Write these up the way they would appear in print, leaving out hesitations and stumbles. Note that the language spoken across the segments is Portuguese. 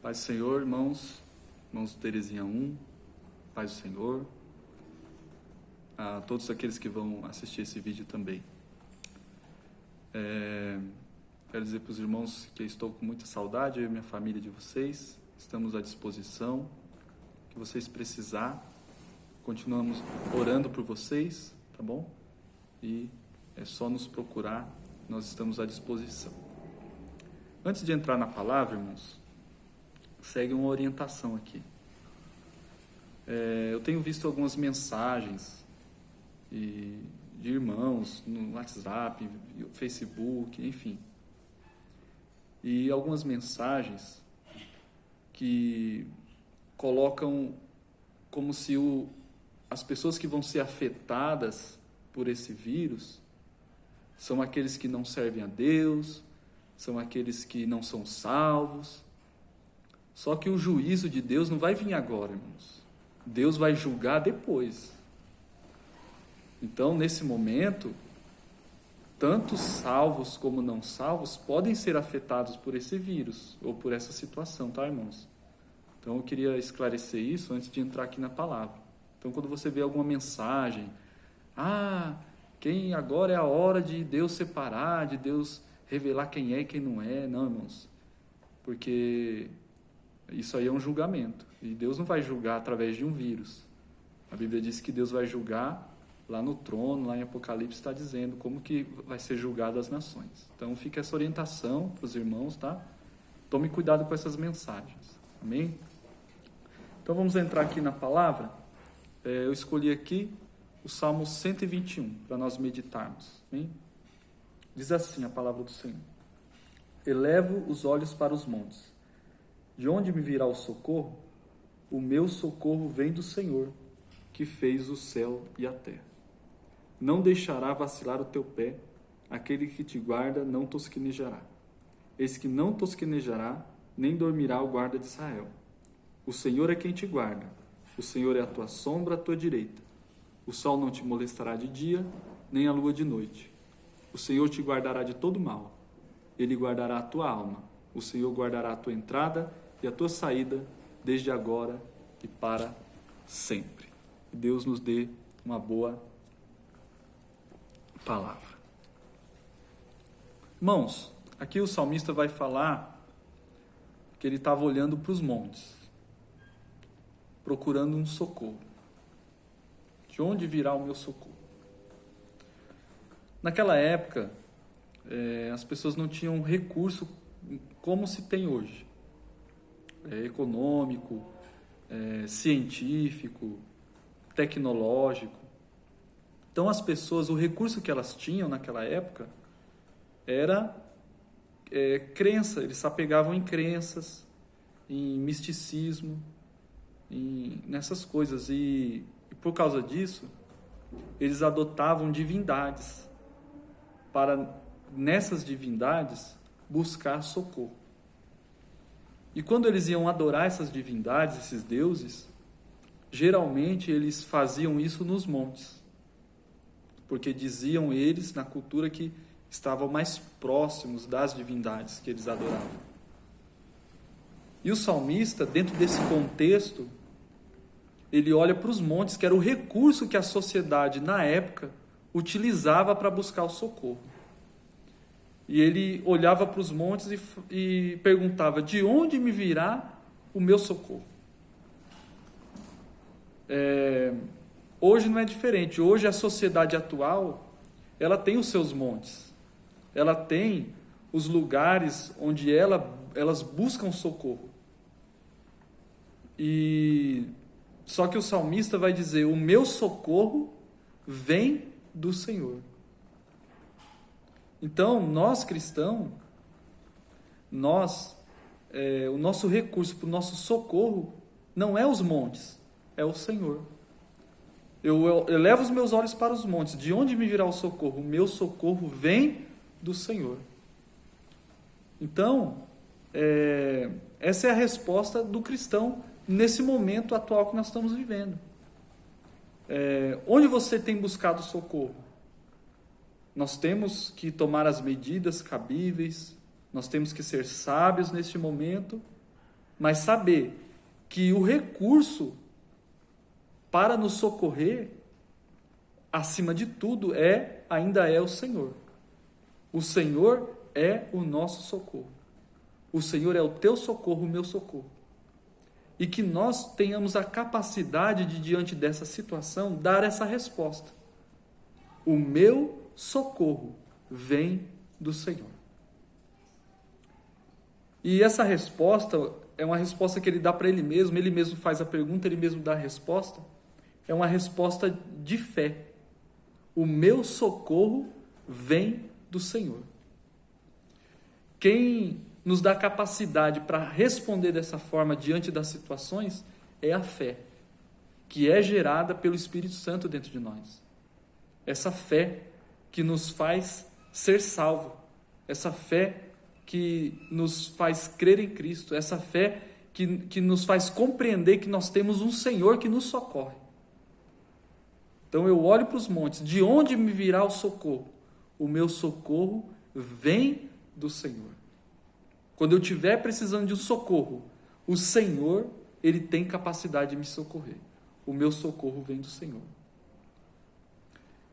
Paz do Senhor, irmãos do Terezinha 1, Paz do Senhor, a todos aqueles que vão assistir esse vídeo também. Quero dizer para os irmãos que eu estou com muita saudade, eu e minha família de vocês, estamos à disposição, que vocês precisar, continuamos orando por vocês, tá bom? E é só nos procurar, nós estamos à disposição. Antes de entrar na palavra, irmãos, segue uma orientação aqui. Eu tenho visto algumas mensagens de irmãos no WhatsApp, Facebook, enfim. E algumas mensagens que colocam como se as pessoas que vão ser afetadas por esse vírus são aqueles que não servem a Deus, são aqueles que não são salvos. Só que o juízo de Deus não vai vir agora, irmãos. Deus vai julgar depois. Então, nesse momento, tanto salvos como não salvos podem ser afetados por esse vírus ou por essa situação, tá, irmãos? Então, eu queria esclarecer isso antes de entrar aqui na palavra. Então, quando você vê alguma mensagem, quem agora é a hora de Deus separar, de Deus revelar quem é e quem não é. Não, irmãos, porque isso aí é um julgamento, e Deus não vai julgar através de um vírus. A Bíblia diz que Deus vai julgar lá no trono, lá em Apocalipse está dizendo como que vai ser julgado as nações. Então fica essa orientação para os irmãos, tá? Tome cuidado com essas mensagens, amém? Então vamos entrar aqui na palavra. Eu escolhi aqui o Salmo 121 para nós meditarmos, amém? Diz assim a palavra do Senhor: elevo os olhos para os montes. De onde me virá o socorro? O meu socorro vem do Senhor, que fez o céu e a terra. Não deixará vacilar o teu pé, aquele que te guarda não tosquenejará. Eis que não tosquenejará, nem dormirá o guarda de Israel. O Senhor é quem te guarda, o Senhor é a tua sombra à tua direita. O sol não te molestará de dia, nem a lua de noite. O Senhor te guardará de todo mal. Ele guardará a tua alma. O Senhor guardará a tua entrada e a tua saída, desde agora e para sempre. Que Deus nos dê uma boa palavra. Irmãos, aqui o salmista vai falar que ele estava olhando para os montes, procurando um socorro. De onde virá o meu socorro? Naquela época, as pessoas não tinham recurso como se tem hoje. Econômico, científico, tecnológico. Então as pessoas, o recurso que elas tinham naquela época era crença. Eles se apegavam em crenças, em misticismo, nessas coisas. E por causa disso, eles adotavam divindades para, nessas divindades, buscar socorro. E quando eles iam adorar essas divindades, esses deuses, geralmente eles faziam isso nos montes, porque diziam eles, na cultura, que estavam mais próximos das divindades que eles adoravam. E o salmista, dentro desse contexto, ele olha para os montes, que era o recurso que a sociedade, na época, utilizava para buscar o socorro. E ele olhava para os montes e perguntava: de onde me virá o meu socorro? Hoje não é diferente. Hoje a sociedade atual, ela tem os seus montes. Ela tem os lugares onde elas buscam socorro. Só que o salmista vai dizer: o meu socorro vem do Senhor. Então, nós cristãos, o nosso recurso para o nosso socorro não é os montes, é o Senhor. Eu elevo os meus olhos para os montes. De onde me virá o socorro? O meu socorro vem do Senhor. Então, essa é a resposta do cristão nesse momento atual que nós estamos vivendo. Onde você tem buscado socorro? Nós temos que tomar as medidas cabíveis, nós temos que ser sábios neste momento mas saber que o recurso para nos socorrer, acima de tudo, ainda é o Senhor. O Senhor é o nosso socorro. O Senhor é o teu socorro, o meu socorro. E que nós tenhamos a capacidade de, diante dessa situação, dar essa resposta. O meu socorro vem do Senhor. E essa resposta é uma resposta que ele dá para ele mesmo faz a pergunta, ele mesmo dá a resposta. É uma resposta de fé. O meu socorro vem do Senhor. Quem nos dá capacidade para responder dessa forma diante das situações é a fé, que é gerada pelo Espírito Santo dentro de nós. Essa fé que nos faz ser salvo, essa fé que nos faz crer em Cristo, essa fé que nos faz compreender que nós temos um Senhor que nos socorre. Então eu olho para os montes, de onde me virá o socorro? O meu socorro vem do Senhor. Quando eu estiver precisando de um socorro, o Senhor, Ele tem capacidade de me socorrer. O meu socorro vem do Senhor.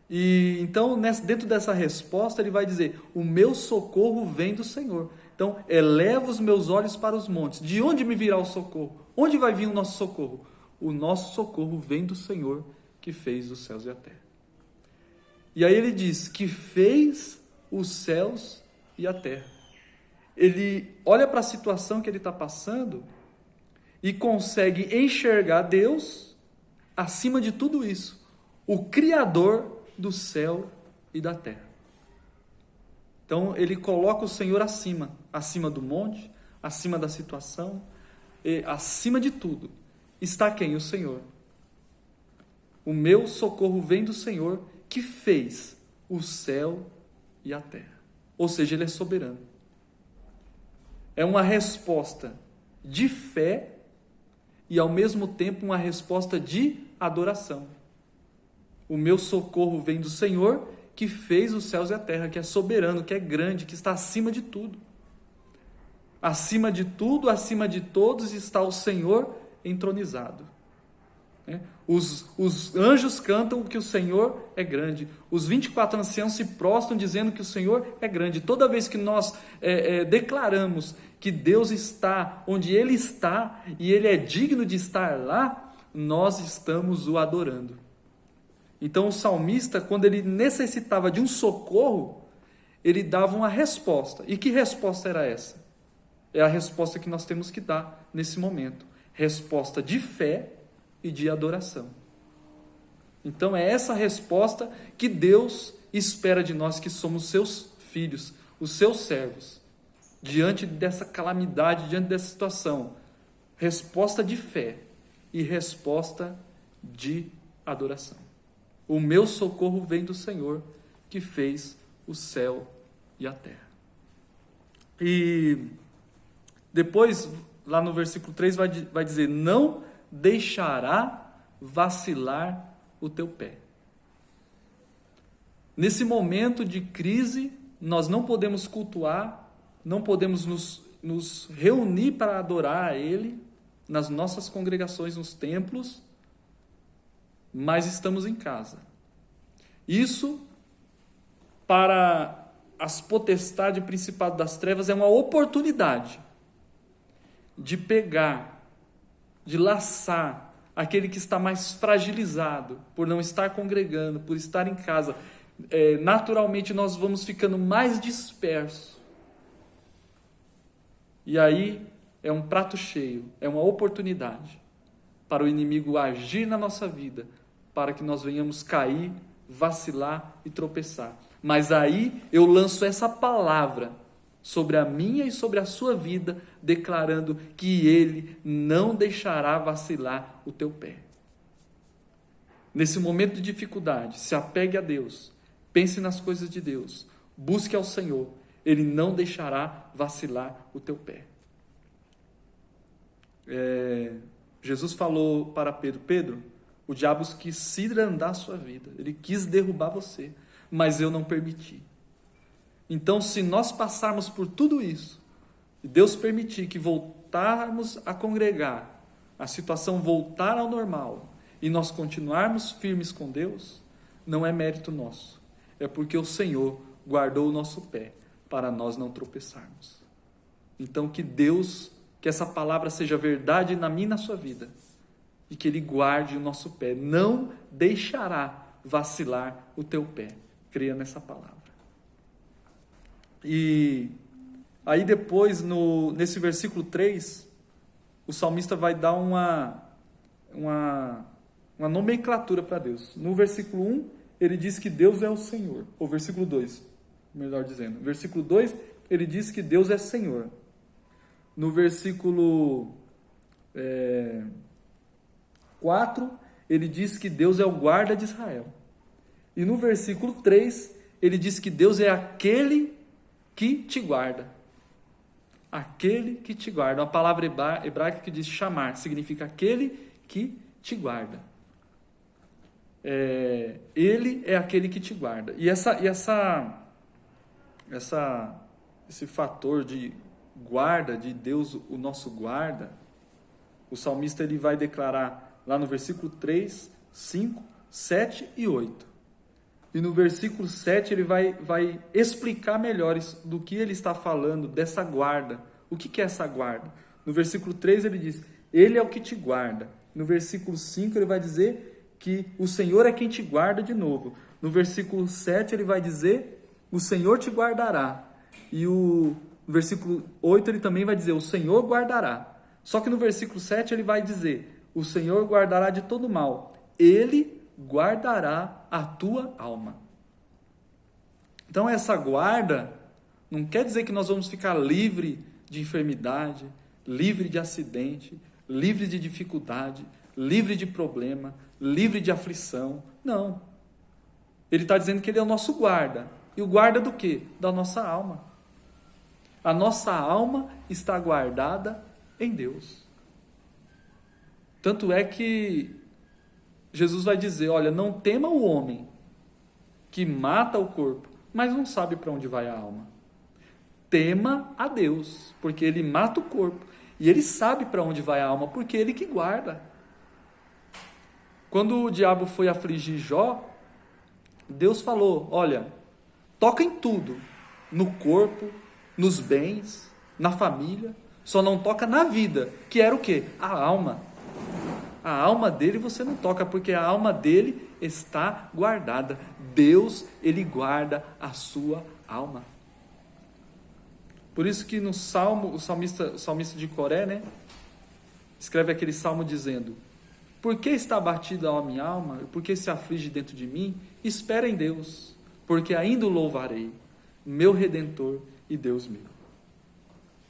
E então, dentro dessa resposta, ele vai dizer, o meu socorro vem do Senhor. Então, eleva os meus olhos para os montes. De onde me virá o socorro? Onde vai vir o nosso socorro? O nosso socorro vem do Senhor, que fez os céus e a terra. E aí ele diz que fez os céus e a terra. Ele olha para a situação que ele está passando e consegue enxergar Deus acima de tudo isso, o Criador do céu e da terra. Então ele coloca o Senhor acima do monte, acima da situação, e acima de tudo está quem? O Senhor. O meu socorro vem do Senhor, que fez o céu e a terra. Ou seja, Ele é soberano. É uma resposta de fé e, ao mesmo tempo, uma resposta de adoração. O meu socorro vem do Senhor, que fez os céus e a terra, que é soberano, que é grande, que está acima de tudo. Acima de tudo, acima de todos, está o Senhor entronizado. Os anjos cantam que o Senhor é grande. Os 24 anciãos se prostram dizendo que o Senhor é grande. Toda vez que nós declaramos que Deus está onde Ele está e Ele é digno de estar lá, nós estamos o adorando. Então o salmista, quando ele necessitava de um socorro, ele dava uma resposta. E que resposta era essa? É a resposta que nós temos que dar nesse momento. Resposta de fé e de adoração. Então é essa resposta que Deus espera de nós, que somos seus filhos, os seus servos, diante dessa calamidade, diante dessa situação. Resposta de fé e resposta de adoração. O meu socorro vem do Senhor, que fez o céu e a terra. E depois, lá no versículo 3, vai dizer, não deixará vacilar o teu pé. Nesse momento de crise, nós não podemos cultuar, não podemos nos reunir para adorar a Ele nas nossas congregações, nos templos, mas estamos em casa. Isso, para as potestades e principados das trevas, é uma oportunidade de pegar, de laçar aquele que está mais fragilizado por não estar congregando, por estar em casa. Naturalmente nós vamos ficando mais dispersos. E aí é um prato cheio, é uma oportunidade para o inimigo agir na nossa vida, para que nós venhamos cair, vacilar e tropeçar. Mas aí eu lanço essa palavra sobre a minha e sobre a sua vida, declarando que Ele não deixará vacilar o teu pé. Nesse momento de dificuldade, se apegue a Deus, pense nas coisas de Deus, busque ao Senhor, Ele não deixará vacilar o teu pé. Jesus falou para Pedro, Pedro, o diabo quis cidrandar a sua vida, ele quis derrubar você, mas eu não permiti. Então, se nós passarmos por tudo isso, e Deus permitir que voltarmos a congregar, a situação voltar ao normal e nós continuarmos firmes com Deus, não é mérito nosso. É porque o Senhor guardou o nosso pé para nós não tropeçarmos. Então que essa palavra seja verdade na minha e na sua vida. E que Ele guarde o nosso pé. Não deixará vacilar o teu pé. Creia nessa palavra. E aí depois, nesse versículo 3, o salmista vai dar uma nomenclatura para Deus. No versículo 1, ele diz que Deus é o Senhor. Ou versículo 2, melhor dizendo. Versículo 2, ele diz que Deus é Senhor. No versículo 4, ele diz que Deus é o guarda de Israel. E no versículo 3, ele diz que Deus é aquele que te guarda. Aquele que te guarda. Uma palavra hebraica que diz chamar, significa aquele que te guarda. Ele é aquele que te guarda. E esse fator de guarda, de Deus, o nosso guarda, o salmista ele vai declarar lá no versículo 3, 5, 7 e 8. E no versículo 7 ele vai explicar melhores do que ele está falando, dessa guarda. O que é essa guarda? No versículo 3 ele diz, Ele é o que te guarda. No versículo 5 ele vai dizer que o Senhor é quem te guarda de novo. No versículo 7 ele vai dizer, o Senhor te guardará. E no versículo 8 ele também vai dizer, o Senhor guardará. Só que no versículo 7 ele vai dizer, o Senhor guardará de todo mal. Ele guardará a tua alma. Então essa guarda não quer dizer que nós vamos ficar livre de enfermidade, livre de acidente, livre de dificuldade, livre de problema, livre de aflição. Não. Ele está dizendo que Ele é o nosso guarda. E o guarda do quê? Da nossa alma. A nossa alma está guardada em Deus. Tanto é que Jesus vai dizer, olha, não tema o homem que mata o corpo, mas não sabe para onde vai a alma. Tema a Deus, porque Ele mata o corpo. E Ele sabe para onde vai a alma, porque Ele que guarda. Quando o diabo foi afligir Jó, Deus falou, olha, toca em tudo, no corpo, nos bens, na família, só não toca na vida, que era o quê? A alma. A alma dele você não toca, porque a alma dele está guardada. Deus, Ele guarda a sua alma. Por isso que no Salmo, o salmista de Coré, né, escreve aquele salmo dizendo, por que está abatida a minha alma? Por que se aflige dentro de mim? Espera em Deus, porque ainda o louvarei, meu Redentor e Deus meu.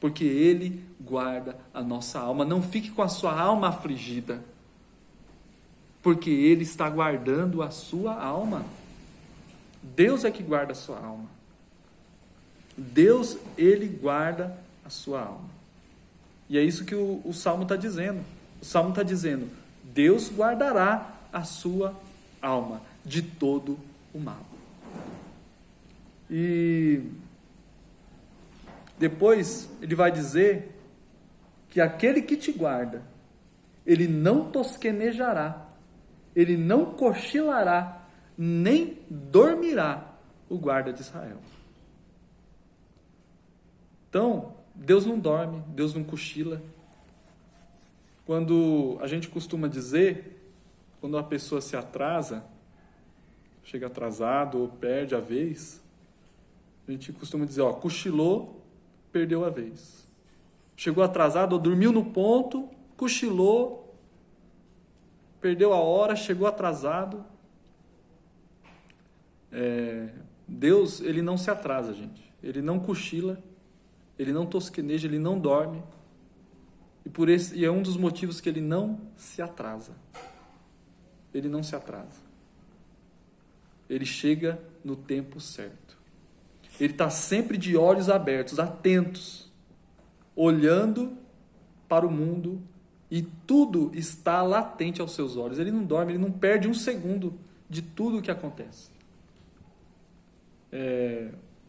Porque Ele guarda a nossa alma. Não fique com a sua alma afligida, porque Ele está guardando a sua alma. Deus é que guarda a sua alma. Deus, Ele guarda a sua alma. E é isso que o Salmo está dizendo. O Salmo está dizendo, Deus guardará a sua alma de todo o mal. E depois ele vai dizer que aquele que te guarda, ele não tosquenejará, ele não cochilará, nem dormirá o guarda de Israel. Então, Deus não dorme, Deus não cochila. Quando a gente costuma dizer, quando uma pessoa se atrasa, chega atrasado ou perde a vez, a gente costuma dizer, cochilou, perdeu a vez. Chegou atrasado ou dormiu no ponto, cochilou, perdeu a hora, chegou atrasado. Deus, Ele não se atrasa, gente. Ele não cochila, Ele não tosqueneja, Ele não dorme. E é um dos motivos que Ele não se atrasa. Ele não se atrasa. Ele chega no tempo certo. Ele está sempre de olhos abertos, atentos, olhando para o mundo, e tudo está latente aos seus olhos. Ele não dorme, ele não perde um segundo de tudo o que acontece.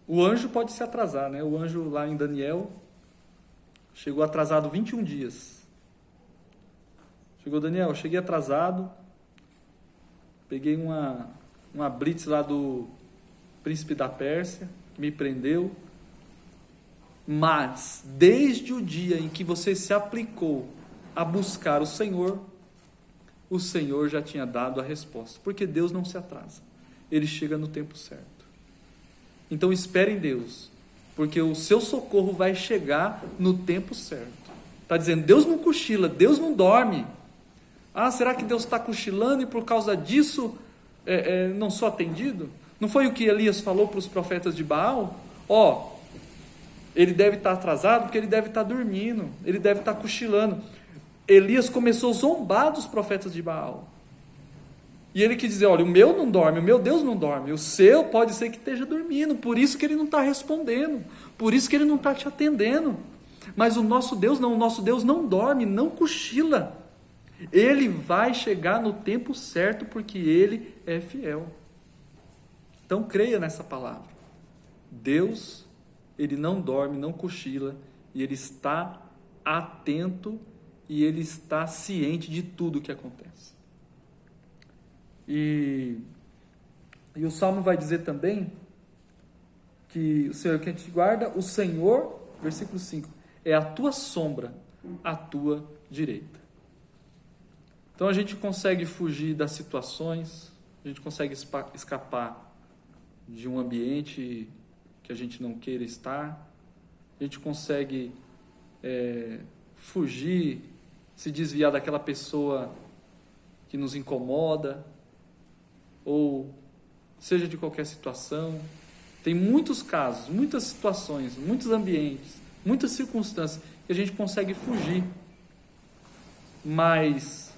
O anjo pode se atrasar, né? O anjo lá em Daniel, chegou atrasado 21 dias. Chegou, Daniel, eu cheguei atrasado, peguei uma blitz lá do príncipe da Pérsia, me prendeu, mas desde o dia em que você se aplicou a buscar o Senhor já tinha dado a resposta, porque Deus não se atrasa, Ele chega no tempo certo. Então espere em Deus, porque o seu socorro vai chegar no tempo certo. Está dizendo, Deus não cochila, Deus não dorme. Ah, será que Deus está cochilando e por causa disso não sou atendido? Não foi o que Elias falou para os profetas de Baal? Ele deve estar atrasado porque ele deve estar dormindo, ele deve estar cochilando. Elias começou a zombar dos profetas de Baal. E ele quis dizer, olha, o meu não dorme, o meu Deus não dorme, o seu pode ser que esteja dormindo, por isso que ele não está respondendo, por isso que ele não está te atendendo. Mas o nosso Deus não dorme, não cochila. Ele vai chegar no tempo certo porque ele é fiel. Então creia nessa palavra. Deus, ele não dorme, não cochila, e ele está atento e ele está ciente de tudo o que acontece. E o Salmo vai dizer também que o Senhor que te guarda, o Senhor, versículo 5, é a tua sombra, a tua direita. Então a gente consegue fugir das situações, a gente consegue escapar de um ambiente que a gente não queira estar, a gente consegue fugir, se desviar daquela pessoa que nos incomoda, ou seja de qualquer situação. Tem muitos casos, muitas situações, muitos ambientes, muitas circunstâncias que a gente consegue fugir, mas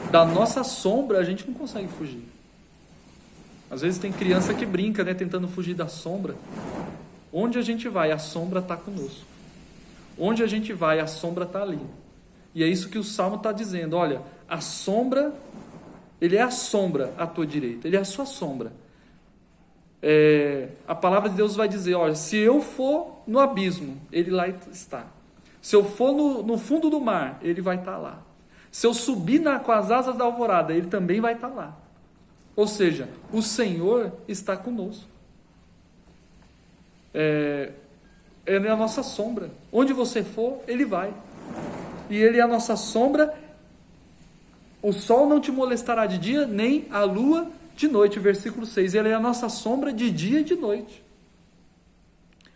da nossa sombra a gente não consegue fugir. Às vezes tem criança que brinca, tentando fugir da sombra. Onde a gente vai, a sombra está conosco. Onde a gente vai, a sombra está ali. E é isso que o Salmo está dizendo. Olha, a sombra, ele é a sombra à tua direita, ele é a sua sombra. A palavra de Deus vai dizer, olha, se eu for no abismo, ele lá está. Se eu for no fundo do mar, ele vai estar lá. Se eu subir com as asas da alvorada, ele também vai estar lá. Ou seja, o Senhor está conosco. Ele é a nossa sombra. Onde você for, ele vai. E ele é a nossa sombra. O sol não te molestará de dia, nem a lua de noite. Versículo 6. Ele é a nossa sombra de dia e de noite.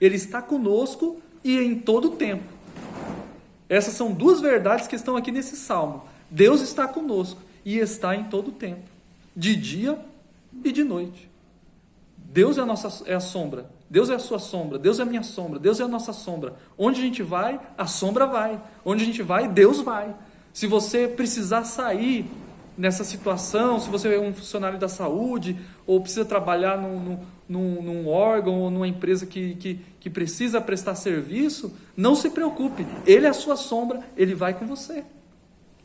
Ele está conosco e em todo o tempo. Essas são duas verdades que estão aqui nesse salmo. Deus está conosco e está em todo o tempo, de dia e de noite. Deus é a sombra. Deus é a sua sombra. Deus é a minha sombra. Deus é a nossa sombra. Onde a gente vai, a sombra vai. Onde a gente vai, Deus vai. Se você precisar sair nessa situação, se você é um funcionário da saúde, ou precisa trabalhar num órgão ou numa empresa que precisa prestar serviço, não se preocupe. Ele é a sua sombra, ele vai com você.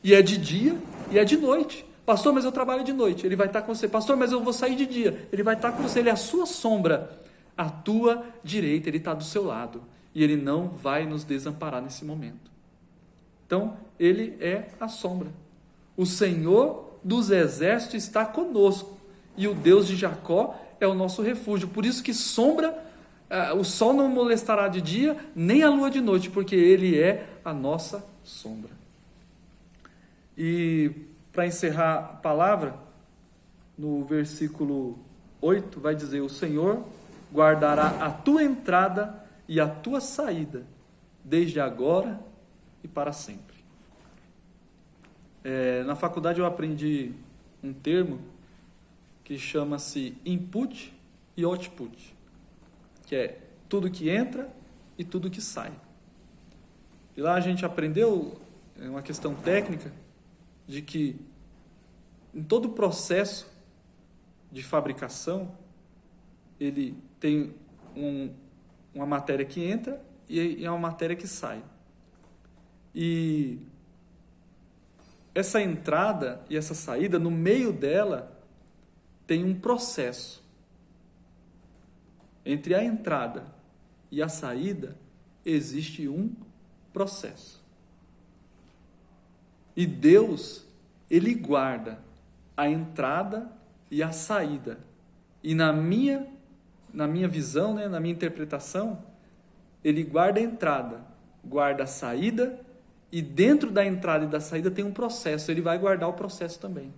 E é de dia e é de noite. Pastor, mas eu trabalho de noite, ele vai estar com você. Pastor, mas eu vou sair de dia, ele vai estar com você. Ele é a sua sombra, a tua direita, ele está do seu lado. E ele não vai nos desamparar nesse momento. Então, ele é a sombra. O Senhor dos exércitos está conosco. E o Deus de Jacó é o nosso refúgio. Por isso que sombra, o sol não molestará de dia, nem a lua de noite, porque ele é a nossa sombra. E para encerrar a palavra, no versículo 8, vai dizer: o Senhor guardará a tua entrada e a tua saída, desde agora e para sempre. Na faculdade eu aprendi um termo que chama-se input e output, que é tudo que entra e tudo que sai. E lá a gente aprendeu uma questão técnica de que em todo o processo de fabricação ele tem uma matéria que entra e uma matéria que sai. E essa entrada e essa saída, no meio dela, tem um processo. Entre a entrada e a saída, existe um processo. E Deus, Ele guarda a entrada e a saída. E na minha visão, né, na minha interpretação, Ele guarda a entrada, guarda a saída, e dentro da entrada e da saída tem um processo. Ele vai guardar o processo também.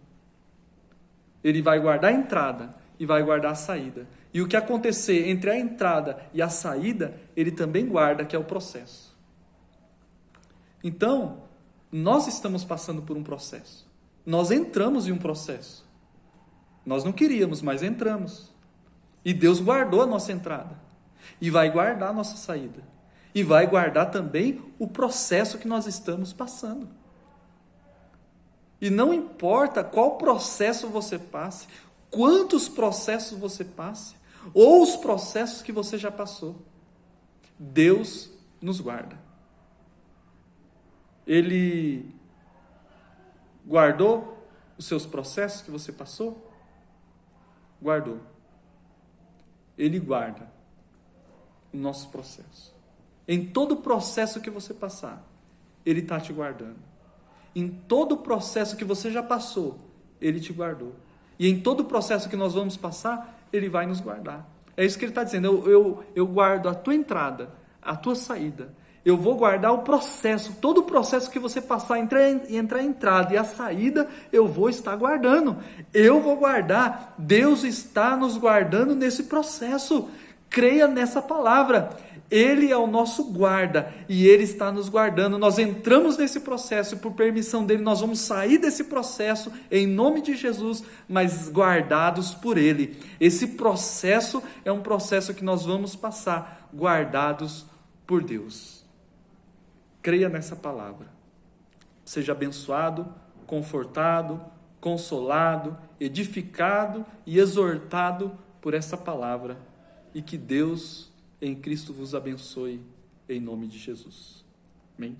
Ele vai guardar a entrada e vai guardar a saída. E o que acontecer entre a entrada e a saída, Ele também guarda, que é o processo. Então, nós estamos passando por um processo. Nós entramos em um processo. Nós não queríamos, mas entramos. E Deus guardou a nossa entrada. E vai guardar a nossa saída. E vai guardar também o processo que nós estamos passando. E não importa qual processo você passe, quantos processos você passe, ou os processos que você já passou, Deus nos guarda. Ele guardou os seus processos que você passou? Guardou. Ele guarda o nosso processo. Em todo processo que você passar, Ele está te guardando. Em todo processo que você já passou, Ele te guardou. E em todo processo que nós vamos passar, Ele vai nos guardar. É isso que Ele está dizendo. Eu guardo a tua entrada, a tua saída. Eu vou guardar o processo, todo o processo que você passar entre a entrada e a saída, eu vou estar guardando. Eu vou guardar. Deus está nos guardando nesse processo. Creia nessa palavra. Ele é o nosso guarda e Ele está nos guardando. Nós entramos nesse processo e por permissão dEle nós vamos sair desse processo em nome de Jesus, mas guardados por Ele. Esse processo é um processo que nós vamos passar guardados por Deus. Creia nessa palavra. Seja abençoado, confortado, consolado, edificado e exortado por essa palavra. E que Deus em Cristo vos abençoe, em nome de Jesus. Amém?